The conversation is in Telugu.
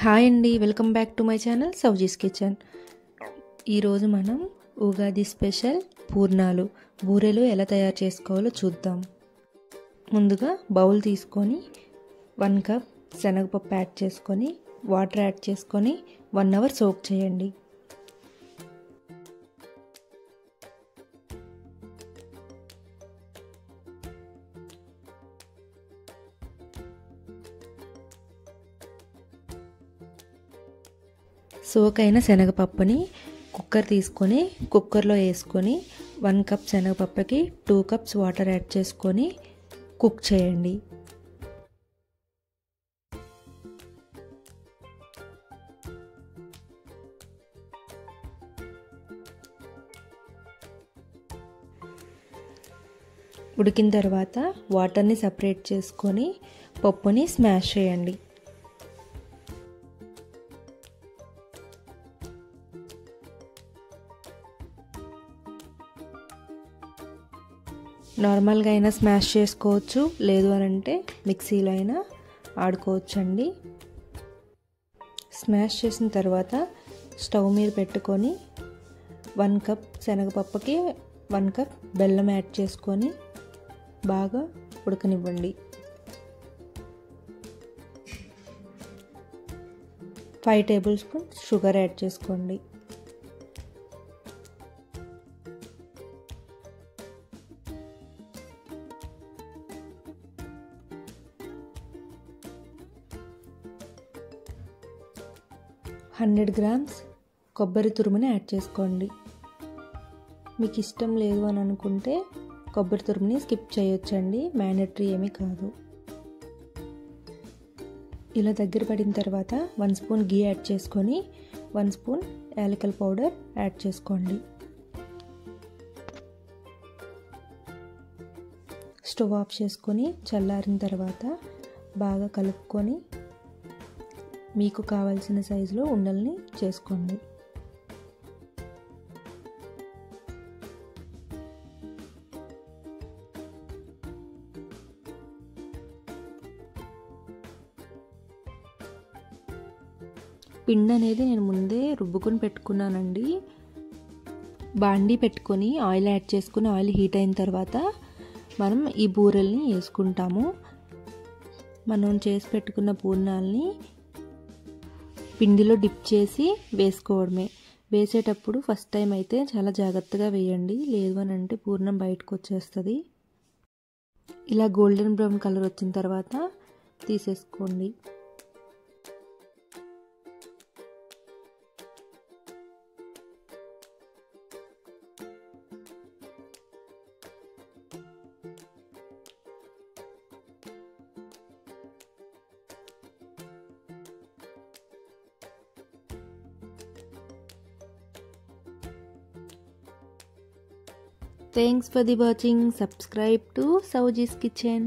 హాయ్ అండి, welcome back to my channel Souji's kitchen. ఈరోజు మనం ఉగాది స్పెషల్ పూర్ణాలు బూరెలు ఎలా తయారు చేసుకోవాలో చూద్దాం. ముందుగా బౌల్ తీసుకొని 1 కప్ శనగపప్పు యాడ్ చేసుకొని వాటర్ యాడ్ చేసుకొని 1 అవర్ సోక్ చేయండి. సోక్ అయిన శనగపప్పుని కుక్కర్ తీసుకొని కుక్కర్లో వేసుకొని 1 కప్ శనగపప్పుకి 2 కప్స్ వాటర్ యాడ్ చేసుకొని కుక్ చేయండి. ఉడికిన తర్వాత వాటర్ని సపరేట్ చేసుకొని పప్పుని స్మాష్ చేయండి. నార్మల్గా అయినా స్మాష్ చేసుకోవచ్చు, లేదు అని అంటే మిక్సీలో అయినా ఆడుకోవచ్చండి. స్మాష్ చేసిన తర్వాత స్టవ్ మీద పెట్టుకొని 1 కప్ శనగపప్పుకి 1 కప్ బెల్లం యాడ్ చేసుకొని బాగా ఉడకనివ్వండి. 5 టేబుల్ స్పూన్ షుగర్ యాడ్ చేసుకోండి. $100 grams కొబ్బరి తురుముని యాడ్ చేసుకోండి. మీకు ఇష్టం లేదు అని అనుకుంటే కొబ్బరి తురుముని స్కిప్ చేయొచ్చండి, మ్యాండేటరీ ఏమీ కాదు. ఇలా దగ్గర పడిన తర్వాత 1 స్పూన్ గీ యాడ్ చేసుకొని 1 స్పూన్ యాలకుల పౌడర్ యాడ్ చేసుకోండి. స్టవ్ ఆఫ్ చేసుకొని చల్లారిన తర్వాత బాగా కలుపుకొని మీకు కావాల్సిన సైజులో ఉండల్ని చేసుకోండి. పిండి అనేది నేను ముందే రుబ్బుకొని పెట్టుకున్నానండి. బాండీ పెట్టుకొని ఆయిల్ యాడ్ చేసుకుని ఆయిల్ హీట్ అయిన తర్వాత మనం ఈ బూరెల్ని వేసుకుంటాము. మనం చేసి పెట్టుకున్న పూర్ణాలని పిండిలో డిప్ చేసి వేసుకోవడమే. వేసేటప్పుడు ఫస్ట్ టైం అయితే చాలా జాగ్రత్తగా వేయండి, లేదు అని అంటే పూర్ణం బయటకు వచ్చేస్తుంది. ఇలా గోల్డెన్ బ్రౌన్ కలర్ వచ్చిన తర్వాత తీసేసుకోండి. Thanks for the watching. Subscribe to Sauji's Kitchen.